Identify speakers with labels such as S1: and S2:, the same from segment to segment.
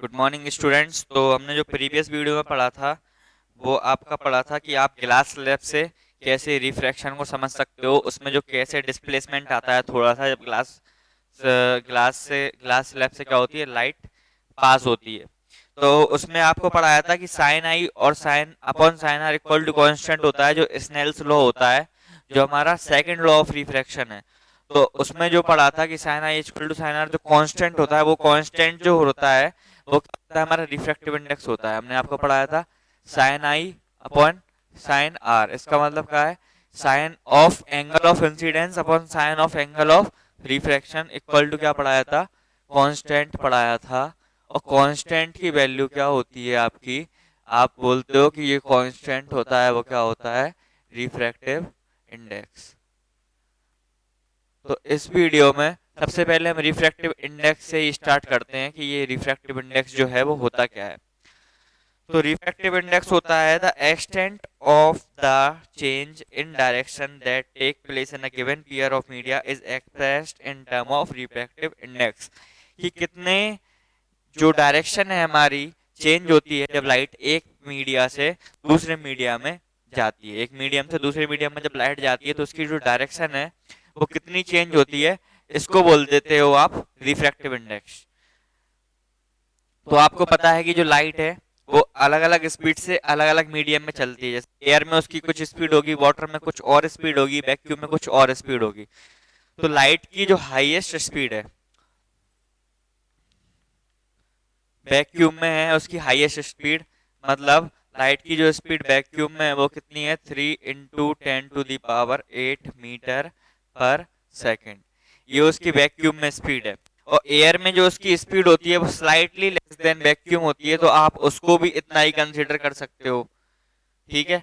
S1: Good morning students. तो हमने जो प्रीवियस वीडियो में पढ़ा था वो आपका पढ़ा था कि आप ग्लास स्लैब से कैसे रिफ्रैक्शन को समझ सकते हो, उसमें जो कैसे डिस्प्लेसमेंट आता है थोड़ा सा, जब ग्लास स्लैब से क्या होती है, लाइट पास होती है। तो उसमें आपको पढ़ाया था कि साइन आई और sine upon sine r equal to constant होता है, जो स्नेल्स लॉ होता है, जो हमारा सेकंड लॉ ऑफ रिफ्रैक्शन है। तो उसमें जो पढ़ा था कि sine i equal to sine r जो कांस्टेंट होता है, वो कांस्टेंट जो होता है वो क्या होता है, हमारा रिफ्रैक्टिव इंडेक्स होता है। हमने आपको पढ़ाया था sine i upon sine r, इसका मतलब क्या है, sine of angle of incidence upon sine of angle of refraction equal to क्या पढ़ाया था, कांस्टेंट पढ़ाया था। और कांस्टेंट की वैल्यू क्या होती है आपकी, आप बोलते हो कि ये कांस्टेंट होता है, वो क्या होता है, रिफ्रैक्टिव इंडेक्स। तो इस वीडियो में सबसे पहले हम रिफ्रैक्टिव इंडेक्स से ही स्टार्ट करते हैं कि ये रिफ्रैक्टिव इंडेक्स जो है वो होता क्या है। तो रिफ्रैक्टिव इंडेक्स होता है the extent of the change in direction that take place in a given pair of media is expressed in term of refractive index. कि कितने जो डायरेक्शन है हमारी चेंज होती है जब लाइट एक मीडिया से दूसरे मीडिया में जाती है, एक मीडियम से दूसरे मीडियम में जब लाइट जाती है तो उसकी जो डायरेक्शन है वो कितनी चेंज होती है, इसको बोल देते हो आप रिफ्रैक्टिव इंडेक्स। तो आपको पता है कि जो लाइट है वो अलग अलग स्पीड से अलग अलग मीडियम में चलती है। जैसे एयर में उसकी कुछ स्पीड होगी, वाटर में कुछ और स्पीड होगी, वैक्यूम में कुछ और स्पीड होगी। तो लाइट की जो हाईएस्ट स्पीड है वैक्यूम में है, उसकी हाईएस्ट स्पीड, मतलब लाइट की जो स्पीड वैक्यूम में है वो कितनी है, 3 × 10⁸ मीटर पर सेकेंड। ये उसकी वैक्यूम में स्पीड है। और एयर में जो उसकी स्पीड होती है वो स्लाइटली लेस देन वैक्यूम होती है, तो आप उसको भी इतना ही कंसिडर कर सकते हो। ठीक है,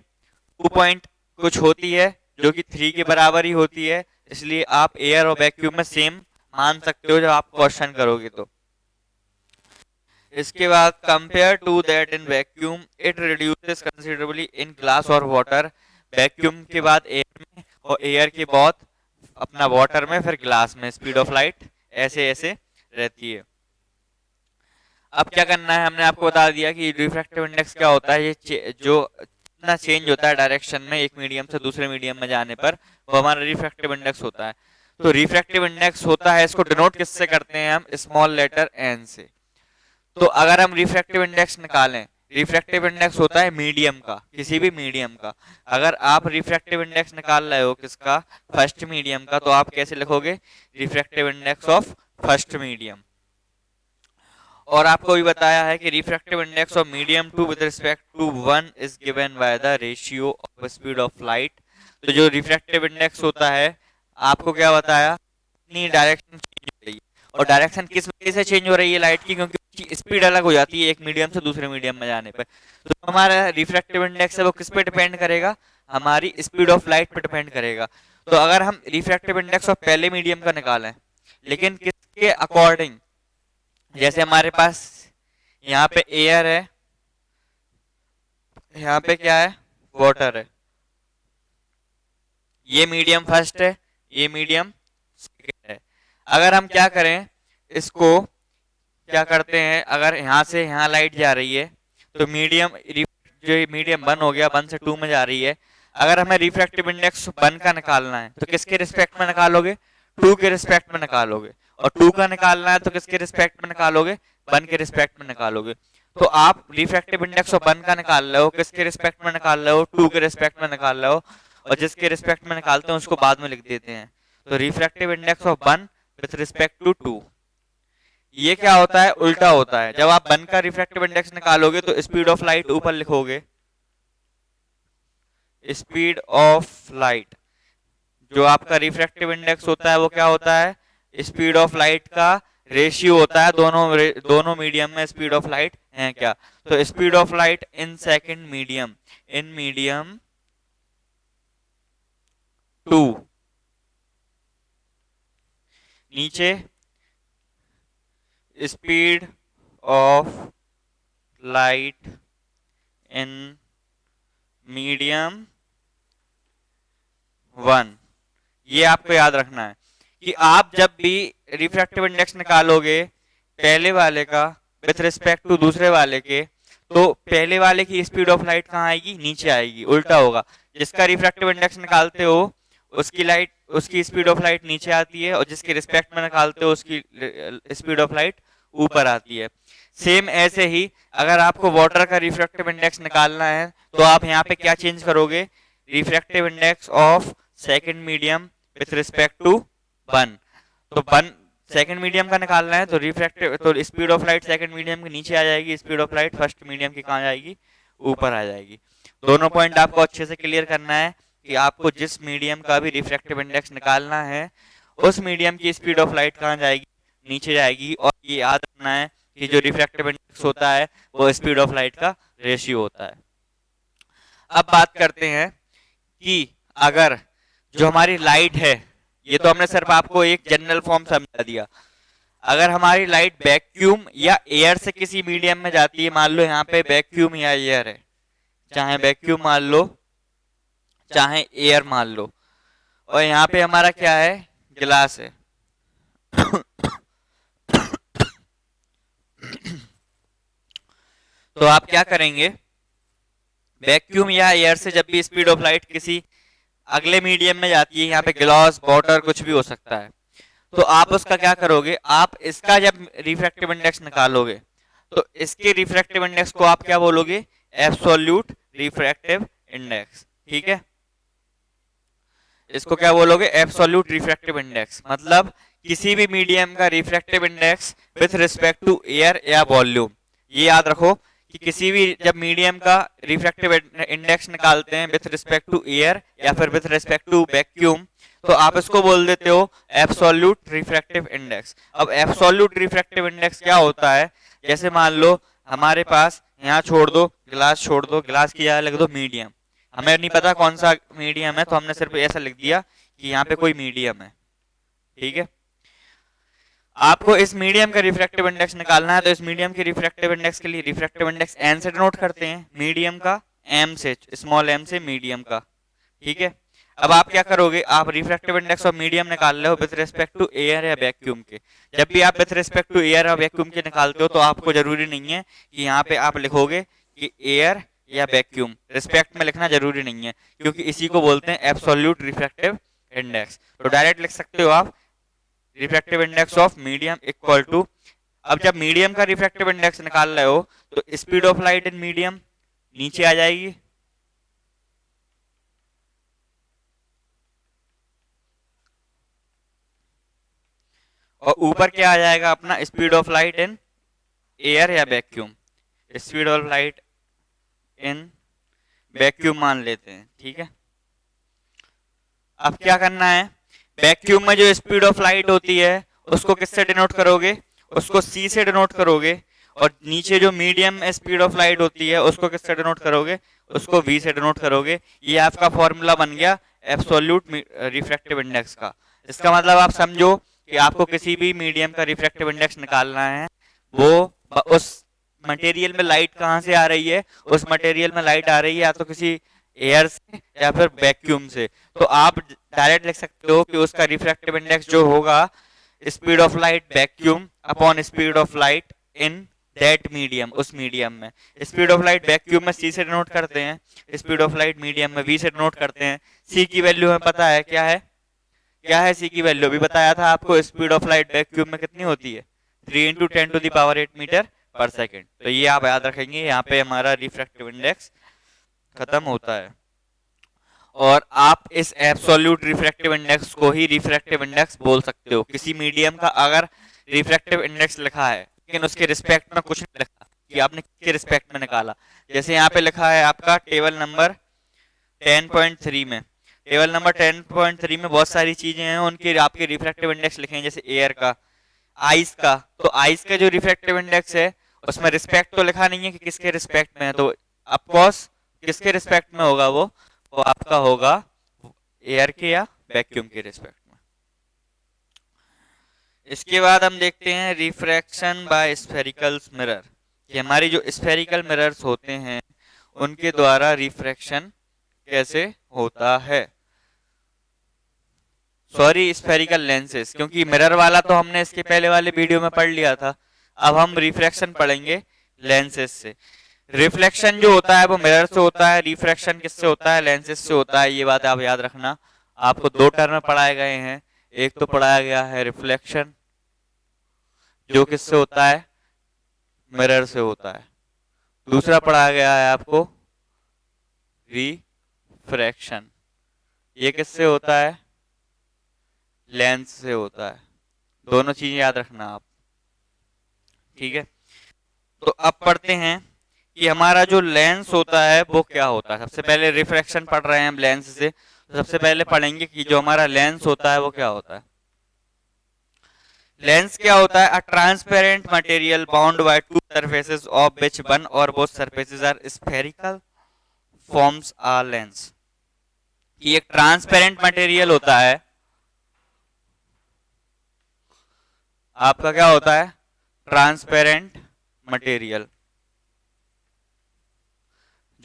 S1: 2 पॉइंट कुछ होती है जो कि 3 के बराबर ही होती है, इसलिए आप एयर और वैक्यूम में सेम मान सकते हो जब आप क्वेश्चन करोगे तो। इसके बाद compare to that in vacuum it reduces considerably in glass और वाटर। वैक्यूम के बाद एयर में और एयर के बाद अपना वाटर में, फिर ग्लास में स्पीड ऑफ लाइट ऐसे ऐसे रहती है। अब क्या करना है, हमने आपको बता दिया कि रिफ्रैक्टिव इंडेक्स क्या होता है। ये जो इतना चेंज होता है डायरेक्शन में एक मीडियम से दूसरे मीडियम में जाने पर, वो हमारा रिफ्रैक्टिव इंडेक्स होता है। तो रिफ्रैक्टिव इंडेक्स होता है, इसको डिनोट किससे करते हैं हम, स्मॉल लेटर एन से। तो अगर हम रिफ्रैक्टिव इंडेक्स निकालें, रिफ्रैक्टिव इंडेक्स होता है मीडियम का, किसी भी मीडियम का। अगर आप रिफ्रैक्टिव इंडेक्स निकाल रहे हो किसका, फर्स्ट मीडियम का, तो आप कैसे लिखोगे, refractive index of first medium. और आपको भी बताया है कि refractive index of medium two with respect to one is given by the ratio of speed of light. तो जो रिफ्रैक्टिव इंडेक्स होता है, आपको क्या बताया, इतनी डायरेक्शन चेंज हो रही है। और डायरेक्शन किस वजह से चेंज हो रही है लाइट की, क्योंकि उसकी स्पीड अलग हो जाती है एक मीडियम से दूसरे मीडियम में जाने पर। तो हमारा रिफ्रैक्टिव इंडेक्स है वो किस पे डिपेंड करेगा, हमारी स्पीड ऑफ लाइट पे डिपेंड करेगा। तो अगर हम रिफ्रैक्टिव इंडेक्स ऑफ पहले मीडियम का निकालें, लेकिन किसके अकॉर्डिंग, जैसे हमारे पास यहाँ पे एयर है, यहाँ पे क्या है, वाटर है, ये मीडियम फर्स्ट है, ये मीडियम सेकंड है। अगर हम क्या करें, इसको क्या करते हैं, अगर यहाँ से यहाँ लाइट जा रही है तो मीडियम, जो मीडियम 1 हो गया, 1 से 2 में जा रही है। अगर हमें रिफ्रैक्टिव इंडेक्स 1 का निकालना है तो किसके रिस्पेक्ट में निकालोगे, 2 के रिस्पेक्ट में निकालोगे। और 2 का निकालना है तो किसके रिस्पेक्ट में निकालोगे, 1 के रिस्पेक्ट में निकालोगे। तो आप रिफ्रैक्टिव इंडेक्स ऑफ 1 का निकाल रहे हो, किसके रिस्पेक्ट में निकाल रहे हो, 2 के रिस्पेक्ट में निकाल रहे हो। और जिसके रिस्पेक्ट में निकालते हैं उसको बाद में लिख देते हैं। तो refractive index of 1 with respect to 2, ये क्या होता है, उल्टा होता है। जब आप 1 का रिफ्रैक्टिव इंडेक्स निकालोगे तो स्पीड ऑफ लाइट ऊपर लिखोगे, स्पीड ऑफ लाइट। जो आपका रिफ्रैक्टिव इंडेक्स होता है वो क्या होता है, स्पीड ऑफ लाइट का रेशियो होता है, दोनों मीडियम में स्पीड ऑफ लाइट है क्या। तो speed of light in second medium, in medium 2, नीचे speed of light in medium 1। ये आपको याद रखना है कि आप जब भी रिफ्रैक्टिव इंडेक्स निकालोगे पहले वाले का विथ रिस्पेक्ट टू दूसरे वाले के, तो पहले वाले की स्पीड ऑफ लाइट कहाँ आएगी, नीचे आएगी, उल्टा होगा। जिसका रिफ्रैक्टिव इंडेक्स निकालते हो उसकी स्पीड ऑफ लाइट नीचे आती है, और जिसके रिस्पेक्ट में निकालते हो उसकी स्पीड ऑफ लाइट ऊपर आती है। सेम ऐसे ही अगर आपको वाटर का रिफ्रैक्टिव इंडेक्स निकालना है तो आप यहाँ पे क्या चेंज करोगे, refractive index of second medium with respect to one. तो वन सेकंड मीडियम का निकालना है तो रिफ्रैक्टिव तो speed of light second medium के नीचे आ जाएगी, speed of light first medium की कहाँ जाएगी, ऊपर आ जाएगी। दोनों पॉइंट आपको अच्छे से क्लियर करना है कि आपको जिस मीडियम का भी रिफ्रैक्टिव इंडेक्स निकालना है उस मीडियम की स्पीड ऑफ लाइट कहाँ जाएगी, नीचे जाएगी। और ये याद रखना है कि जो रिफ्रैक्टिव इंडेक्स होता है वो स्पीड ऑफ लाइट का रेशियो होता है। अब बात करते हैं कि अगर जो हमारी लाइट है, ये तो हमने सिर्फ आपको एक जनरल फॉर्म समझा दिया, अगर हमारी लाइट वैक्यूम या एयर से किसी मीडियम में जाती है, मान लो यहाँ पे वैक्यूम या एयर है, चाहे वैक्यूम मान लो चाहे एयर मान लो, और यहाँ पे हमारा क्या है, गिलास है। तो आप क्या करेंगे, वैक्यूम या एयर से जब भी स्पीड ऑफ लाइट किसी अगले मीडियम में जाती है, यहाँ पे ग्लास वाटर कुछ भी हो सकता है, तो आप उसका क्या करोगे, आप इसका जब रिफ्रैक्टिव इंडेक्स निकालोगे तो इसके रिफ्रैक्टिव इंडेक्स को आप क्या बोलोगे, एब्सोल्यूट रिफ्रैक्टिव इंडेक्स। ठीक है, इसको क्या बोलोगे, एब्सोल्यूट रिफ्रैक्टिव इंडेक्स। मतलब किसी भी मीडियम का refractive index with respect to air या वॉल्यूम। ये याद रखो कि किसी भी जब मीडियम का रिफ्रैक्टिव इंडेक्स निकालते हैं विथ रिस्पेक्ट टू एयर या फिर विथ रिस्पेक्ट टू वैक्यूम, तो आप इसको बोल देते हो एब्सोल्यूट रिफ्रैक्टिव इंडेक्स। अब एब्सोल्यूट रिफ्रैक्टिव इंडेक्स क्या होता है, जैसे मान लो हमारे पास, यहाँ छोड़ दो गिलास, छोड़ दो गिलास की जगह लिख दो मीडियम। हमें नहीं पता कौन सा मीडियम है तो हमने सिर्फ ऐसा लिख दिया कि यहाँ पे कोई मीडियम है। ठीक है, आपको इस मीडियम का रिफ्रैक्टिव इंडेक्स निकालना है, तो इस मीडियम के रिफ्रैक्टिव इंडेक्स के लिए रिफ्रैक्टिव इंडेक्स एन से डिनोट करते हैं, मीडियम का एम से, स्मॉल एम से मीडियम का। ठीक है, अब आप क्या करोगे, आप रिफ्रैक्टिव इंडेक्स ऑफ मीडियम निकाल रहे हो विद रिस्पेक्ट टू एयर या वैक्यूम के। जब भी आप विद रिस्पेक्ट टू एयर या वैक्यूम के निकालते हो तो आपको जरूरी नहीं है कि यहाँ पे आप लिखोगे कि एयर या वैक्यूम, रिस्पेक्ट में लिखना जरूरी नहीं है, क्योंकि इसी को बोलते हैं एब्सोल्यूट रिफ्रैक्टिव इंडेक्स। तो डायरेक्ट लिख सकते हो आप refractive index of medium equal to, अब जब मीडियम का रिफ्रैक्टिव इंडेक्स निकाल रहे हो तो speed of light in medium नीचे आ जाएगी, और ऊपर क्या आ जाएगा अपना, speed of light in air या vacuum. Speed of light in vacuum मान लेते हैं। ठीक है, अब क्या करना है, वैक्यूम में जो स्पीड ऑफ लाइट होती है उसको किससे डिनोट करोगे, उसको सी से डिनोट करोगे, और नीचे जो मीडियम में स्पीड ऑफ लाइट होती है उसको किससे डिनोट करोगे, उसको वी से डिनोट करोगे। ये आपका फॉर्मूला बन गया एब्सोल्यूट रिफ्रैक्टिव इंडेक्स का। इसका मतलब आप समझो कि आपको किसी भी मीडियम का रिफ्रैक्टिव इंडेक्स निकालना है, वो उस मटेरियल में लाइट कहाँ से आ रही है, उस मटेरियल में लाइट आ रही है या तो किसी एयर से या फिर वैक्यूम से, तो आप डायरेक्ट लिख सकते हो कि उसका रिफ्रैक्टिव इंडेक्स जो होगा speed of light vacuum upon speed of light in that medium, उस मीडियम में। स्पीड ऑफ लाइट वैक्यूम में सी से डिनोट करते हैं, स्पीड ऑफ लाइट मीडियम में वी से डिनोट करते हैं। सी की वैल्यू हमें पता है क्या है, क्या है सी की वैल्यू, भी बताया था आपको, स्पीड ऑफ लाइट वैक्यूम में कितनी होती है, 3 × 10⁸ मीटर पर सेकेंड। तो ये आप याद रखेंगे, यहाँ पे हमारा रिफ्रैक्टिव इंडेक्स खत्म होता है। और आप इस एब्सोल्यूट रिफ्रैक्टिव इंडेक्स को ही रिफ्रैक्टिव इंडेक्स बोल सकते हो। किसी मीडियम का अगर रिफ्रैक्टिव इंडेक्स लिखा है लेकिन उसके रिस्पेक्ट में कुछ नहीं लिखा कि आपने किसके रिस्पेक्ट में निकाला, जैसे यहाँ पे लिखा है आपका टेबल नंबर 10.3 में, टेबल नंबर 10.3 में बहुत सारी चीजें हैं, उनके आपके रिफ्रैक्टिव इंडेक्स लिखे हैं, जैसे एयर का, आइस का। तो आइस का जो रिफ्रैक्टिव इंडेक्स है उसमें रिस्पेक्ट तो लिखा नहीं है कि किसके रिस्पेक्ट में है, तो ऑफकोर्स किसके रिस्पेक्ट में होगा वो आपका होगा एयर के या वैक्यूम के रिस्पेक्ट में। इसके बाद हम देखते हैं रिफ्रैक्शन बाय स्फेरिकल मिरर, कि हमारी जो स्फेरिकल मिरर्स होते हैं उनके द्वारा रिफ्रैक्शन कैसे होता है। सॉरी, स्फेरिकल लेंसेज, क्योंकि मिरर वाला तो हमने इसके पहले वाले वीडियो में पढ़ लिया था। अब हम रिफ्रैक्शन पढ़ेंगे लेंसेज से। रिफ्लेक्शन जो होता है वो मिरर से होता है, रिफ्रैक्शन किससे होता है, लेंसेज से होता है। ये बात आप याद रखना। आपको दो टर्म पढ़ाए गए हैं, एक तो पढ़ाया गया है रिफ्लेक्शन जो किससे होता है, मिरर से होता है। दूसरा पढ़ाया गया है आपको रिफ्रैक्शन, ये किससे होता है, लेंस से होता है। दोनों चीजें याद रखना आप, ठीक है। तो अब पढ़ते हैं कि हमारा जो लेंस होता है वो क्या होता है। सबसे पहले रिफ्रैक्शन पढ़ रहे हैं हम लेंस से, तो सबसे पहले पढ़ेंगे कि जो हमारा लेंस होता है वो क्या होता है। लेंस क्या होता है, a transparent material bound by two surfaces of which one or both surfaces are spherical forms a lens. कि एक ट्रांसपेरेंट मटेरियल होता है, आपका क्या होता है, ट्रांसपेरेंट मटेरियल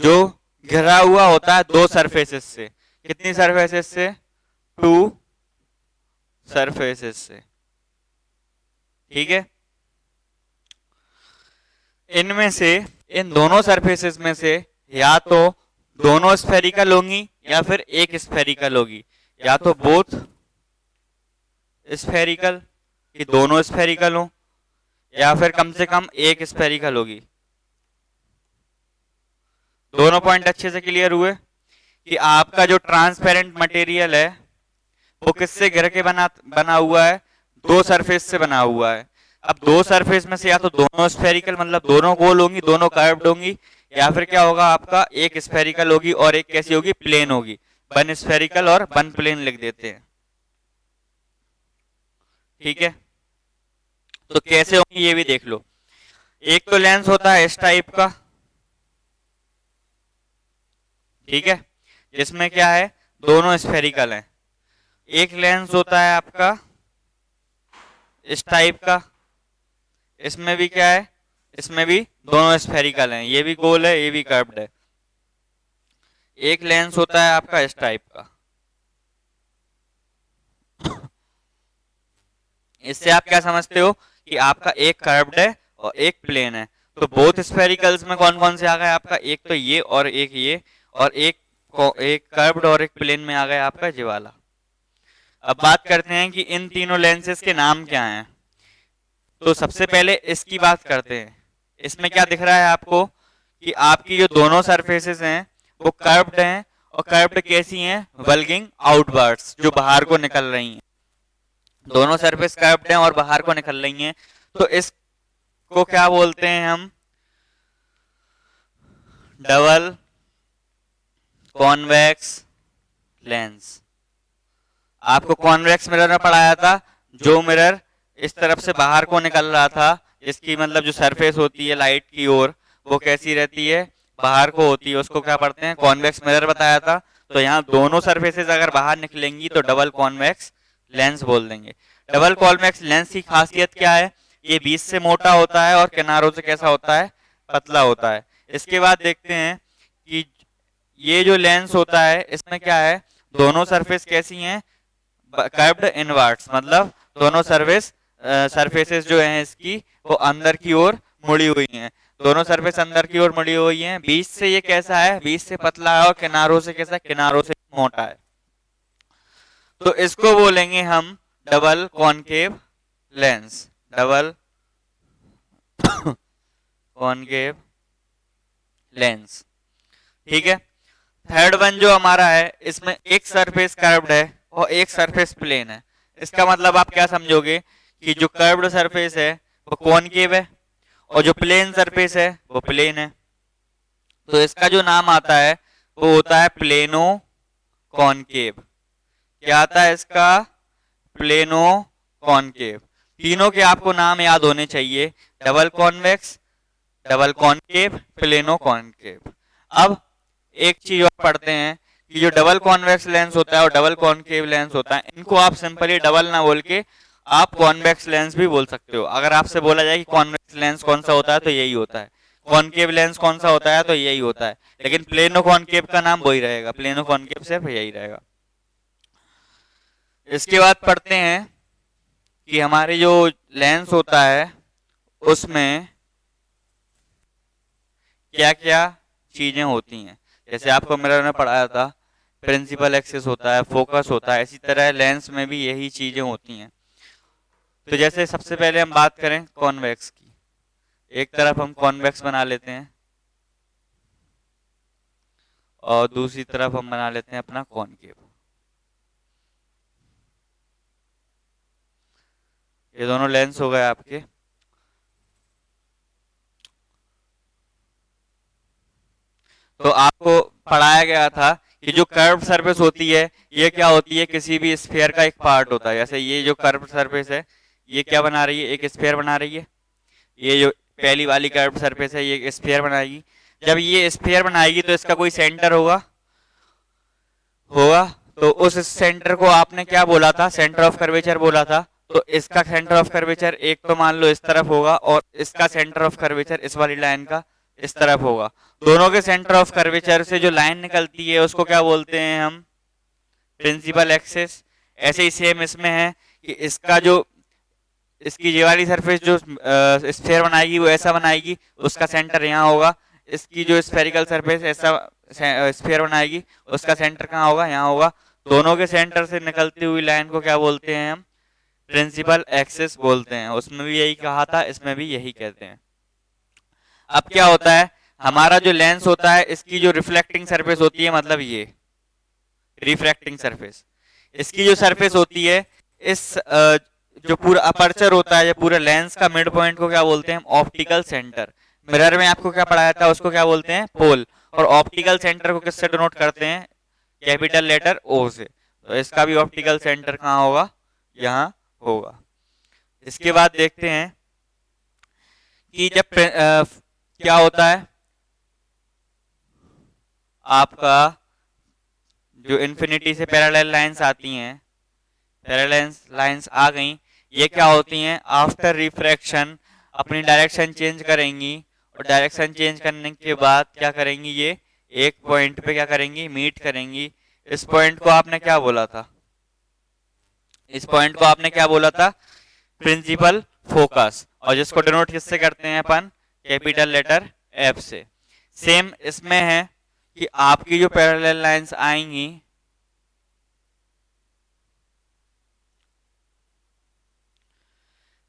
S1: जो घिरा हुआ होता है दो सरफेसेस से। कितनी सरफेसेस से, टू सरफेसेस से, ठीक है। इनमें से, इन दोनों सरफेसेस में से या तो दोनों स्फेरिकल होंगी या फिर एक स्फेरिकल होगी, या तो बोथ स्फेरिकल कि दोनों स्फेरिकल हो, या फिर कम से कम एक स्फेरिकल होगी। दोनों पॉइंट अच्छे से क्लियर हुए कि आपका जो ट्रांसपेरेंट मटेरियल है वो किससे घिर के बना हुआ है, दो सरफेस से बना हुआ है। अब दो सरफेस में से या तो दोनों स्फेरिकल मतलब दोनों गोल होंगी, दोनों कर्व्ड होंगी, या फिर क्या होगा आपका एक स्फेरिकल होगी और एक कैसी होगी, प्लेन होगी। वन स्फेरिकल और वन प्लेन लिख देते हैं, ठीक है। तो कैसे होंगी ये भी देख लो। एक तो लेंस होता है इस टाइप का, ठीक है, जिसमें क्या है, दोनों स्फेरिकल हैं। एक लेंस होता है आपका इस टाइप का, इसमें भी क्या है, इसमें भी दोनों स्फेरिकल हैं, ये भी गोल है ये भी कर्व्ड है। एक लेंस होता है आपका इस टाइप का, इससे आप क्या समझते हो कि आपका एक कर्व्ड है और एक प्लेन है। तो बोथ स्फेरिकल्स में कौन कौन से आ गए आपका, एक तो ये और एक ये, और एक कर्व्ड और एक प्लेन में आ गया आपका ये वाला। अब बात करते हैं कि इन तीनों लेंसेज के नाम क्या हैं। तो सबसे पहले इसकी बात करते हैं। इसमें क्या दिख रहा है आपको कि आपकी जो दोनों सरफेसेस हैं वो कर्व्ड हैं, और कर्व्ड कैसी हैं, वल्गिंग आउटवर्ड्स, जो बाहर को निकल रही हैं। दोनों सरफेस कर्व्ड हैं और बाहर को निकल रही हैं, तो इसको क्या बोलते हैं हम, डबल कॉन्वेक्स लेंस। आपको कॉन्वेक्स मिरर में पढ़ाया था, जो मिरर इस तरफ से बाहर को निकल रहा था, इसकी मतलब जो सरफेस होती है लाइट की ओर वो कैसी रहती है, बाहर को होती है, उसको क्या पढ़ते हैं, कॉन्वेक्स मिरर बताया था। तो यहाँ दोनों सरफेसेस अगर बाहर निकलेंगी तो डबल कॉन्वेक्स लेंस बोल देंगे। डबल कॉन्वेक्स लेंस की खासियत क्या है, ये बीच से मोटा होता है और किनारों से कैसा होता है, पतला होता है। इसके बाद देखते हैं कि ये जो लेंस होता है इसमें क्या है, दोनों सरफेस कैसी हैं, कर्व्ड इनवर्ट्स, मतलब दोनों सरफेसेस जो हैं इसकी वो अंदर की ओर मुड़ी हुई हैं। दोनों सरफेस अंदर की ओर मुड़ी हुई हैं। बीच से ये कैसा है, बीच से पतला है, और किनारों से कैसा, किनारों से मोटा है। तो इसको बोलेंगे हम double concave lens, double concave lens, ठीक है। थर्ड वन जो हमारा है, इसमें एक सरफेस कर्व्ड है और एक सरफेस प्लेन है। इसका मतलब आप क्या समझोगे कि जो कर्व्ड सरफेस है वो कॉनकेव है और जो प्लेन सरफेस है वो प्लेन है। तो इसका जो नाम आता है वो होता है प्लेनो कॉनकेव। क्या आता है इसका, प्लेनो कॉनकेव। तीनों के आपको नाम याद होने चाहिए, double convex, double concave, plano concave. अब एक चीज और पढ़ते हैं कि जो डबल कॉन्वेक्स लेंस होता है और डबल कॉनकेव लेंस होता है, इनको आप सिंपली डबल ना बोल के आप कॉन्वेक्स लेंस भी बोल सकते हो। अगर आपसे बोला जाए कि कॉन्वेक्स लेंस कौन सा होता है तो यही होता है, कॉनकेव लेंस कौन सा होता है तो यही होता है, लेकिन प्लेनो कॉनकेव का नाम वही रहेगा, प्लेनो कॉनकेव सिर्फ यही रहेगा। इसके बाद पढ़ते हैं कि हमारे जो लेंस होता है उसमें क्या क्या चीजें होती हैं। जैसे आपको मिरर में पढ़ाया था, प्रिंसिपल एक्सिस होता है, फोकस होता है, इसी तरह लेंस में भी यही चीजें होती हैं। तो जैसे सबसे पहले हम बात करें कॉन्वेक्स की, एक तरफ हम कॉन्वेक्स बना लेते हैं और दूसरी तरफ हम बना लेते हैं अपना कॉनकेव। ये दोनों लेंस हो गए आपके। तो आपको पढ़ाया गया था कि जो कर्व सरफेस होती है ये क्या होती है, किसी भी स्फीयर का एक पार्ट होता है। जैसे ये जो कर्व सरफेस है ये क्या बना रही है, एक स्फीयर बना रही है। ये जो पहली वाली कर्व सरफेस है ये स्फीयर बनाएगी। जब ये स्फीयर बनाएगी तो इसका कोई सेंटर होगा होगा तो उस सेंटर को आपने क्या बोला था, सेंटर ऑफ कर्वेचर बोला था। तो इसका सेंटर ऑफ कर्वेचर एक तो मान लो इस तरफ होगा और इसका सेंटर ऑफ कर्वेचर इस वाली लाइन का इस तरफ होगा। दोनों के सेंटर ऑफ कर्वेचर से जो लाइन निकलती है उसको क्या बोलते हैं हम, प्रिंसिपल एक्सिस। ऐसे ही सेम इसमें है कि इसका जो इसकी ये वाली सरफेस जो स्फीयर बनाएगी वो ऐसा बनाएगी, उसका सेंटर यहाँ होगा। इसकी जो स्फेरिकल सरफेस ऐसा स्फीयर बनाएगी उसका सेंटर कहाँ होगा, यहाँ होगा। दोनों के सेंटर से निकलती हुई लाइन को क्या बोलते हैं हम, प्रिंसिपल एक्सिस बोलते हैं। उसमें भी यही कहा था, इसमें भी यही कहते हैं। अब क्या होता है, हमारा जो लेंस होता है इसकी जो रिफ्लेक्टिंग सरफेस होती है, मतलब ये रिफ्रैक्टिंग सरफेस, इसकी जो सरफेस होती है इस जो पूरा अपर्चर होता है, ये पूरा लेंस का मिड पॉइंट को क्या बोलते हैं हम, ऑप्टिकल सेंटर। मिरर में आपको क्या पढ़ाया था, उसको क्या बोलते हैं, पोल। और ऑप्टिकल सेंटर को किससे डिनोट करते हैं, कैपिटल लेटर ओ से। तो इसका भी ऑप्टिकल सेंटर कहाँ होगा, यहाँ होगा। इसके बाद देखते हैं कि जब क्या होता है आपका, जो इन्फिनिटी से पैरेलल लाइंस आती हैं, पैरेलल लाइंस आ गई, ये क्या होती हैं, आफ्टर रिफ्रैक्शन अपनी डायरेक्शन चेंज करेंगी। और डायरेक्शन चेंज करने के बाद क्या करेंगी, ये एक पॉइंट पे क्या करेंगी, मीट करेंगी। इस पॉइंट को आपने क्या बोला था, इस पॉइंट को आपने क्या बोला था, प्रिंसिपल फोकस। और जिसको डिनोट किससे करते हैं अपन, कैपिटल लेटर एफ से। सेम इसमें है कि आपकी जो पैरेलल लाइंस आएंगी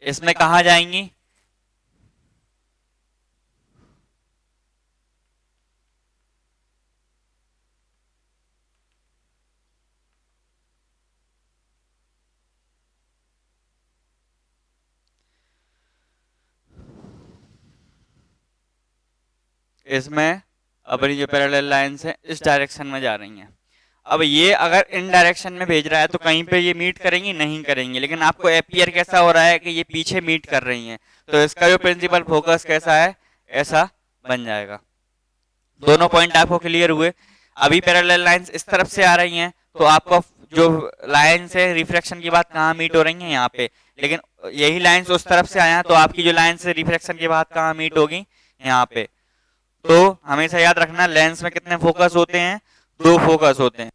S1: इसमें कहा जाएंगी, इसमें अपनी जो पैरेलल लाइंस है इस डायरेक्शन में जा रही हैं। अब ये अगर इन डायरेक्शन में भेज रहा है तो कहीं पे ये मीट करेंगी, नहीं करेंगी। लेकिन आपको अपीयर कैसा हो रहा है कि ये पीछे मीट कर रही हैं, तो इसका जो प्रिंसिपल फोकस कैसा है, ऐसा बन जाएगा। दोनों पॉइंट आपको क्लियर हुए। अभी पैरेलल लाइंस इस तरफ से आ रही हैं तो आपको जो लाइंस है रिफ्रैक्शन की बात कहाँ मीट हो रही है, यहाँ पे। लेकिन यही लाइंस उस तरफ से आया तो आपकी जो लाइंस है रिफ्रैक्शन की बात कहाँ मीट होगी, यहाँ पे। तो हमेशा याद रखना, लेंस में कितने फोकस होते हैं, दो फोकस होते हैं।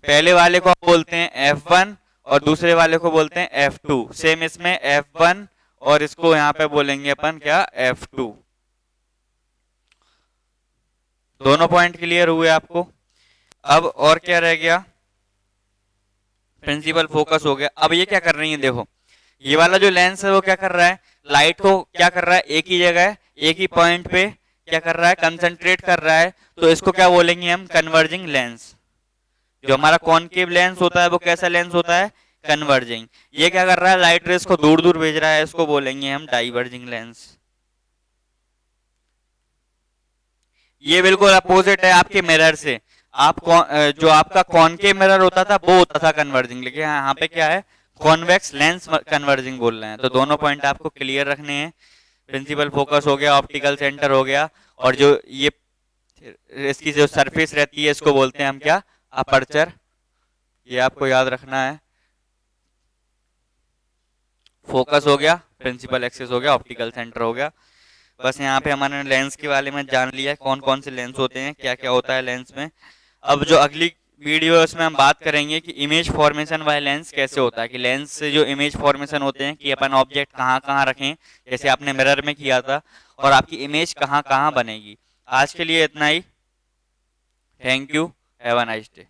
S1: पहले वाले को आप बोलते हैं F1 और दूसरे वाले को बोलते हैं F2। सेम इसमें F1 और इसको यहाँ पे बोलेंगे अपन क्या, F2। दोनों पॉइंट क्लियर हुए आपको। अब और क्या रह गया, प्रिंसिपल फोकस हो गया। अब ये क्या कर रही है, देखो ये वाला जो लेंस है वो क्या कर रहा है, लाइट को क्या कर रहा है, एक ही जगह एक ही पॉइंट पे क्या कर रहा है, कंसंट्रेट कर रहा है। तो इसको क्या बोलेंगे हम, कन्वर्जिंग लेंस। जो हमारा कॉनकेव लेंस होता है वो कैसा लेंस होता है, कन्वर्जिंग। ये क्या कर रहा है, लाइट रेस को दूर दूर भेज रहा है, इसको बोलेंगे हम डाइवर्जिंग लेंस। ये बिल्कुल अपोजिट है आपके मिरर से। आप जो आपका कॉनकेव मिरर होता था वो होता था कन्वर्जिंग, लेकिन यहाँ पे क्या है, कॉन्वेक्स लेंस कन्वर्जिंग बोल रहे हैं। तो दोनों पॉइंट आपको क्लियर रखने हैं। प्रिंसिपल फोकस हो गया, ऑप्टिकल सेंटर हो गया, और जो ये इसकी जो सरफेस रहती है इसको बोलते हैं हम क्या, अपर्चर। ये आपको याद रखना है। फोकस हो गया, प्रिंसिपल एक्सिस हो गया, ऑप्टिकल सेंटर हो गया। बस यहाँ पे हमारे लेंस के बारे में जान लिया है, कौन कौन से लेंस होते हैं, क्या क्या होता है लेंस में। अब जो अगली वीडियोस में हम बात करेंगे कि इमेज फॉर्मेशन बाय लेंस कैसे होता है, कि लेंस से जो इमेज फॉर्मेशन होते हैं कि अपन ऑब्जेक्ट कहाँ कहाँ रखें, जैसे आपने मिरर में किया था, और आपकी इमेज कहाँ कहाँ बनेगी। आज के लिए इतना ही। Thank you. Have a nice day.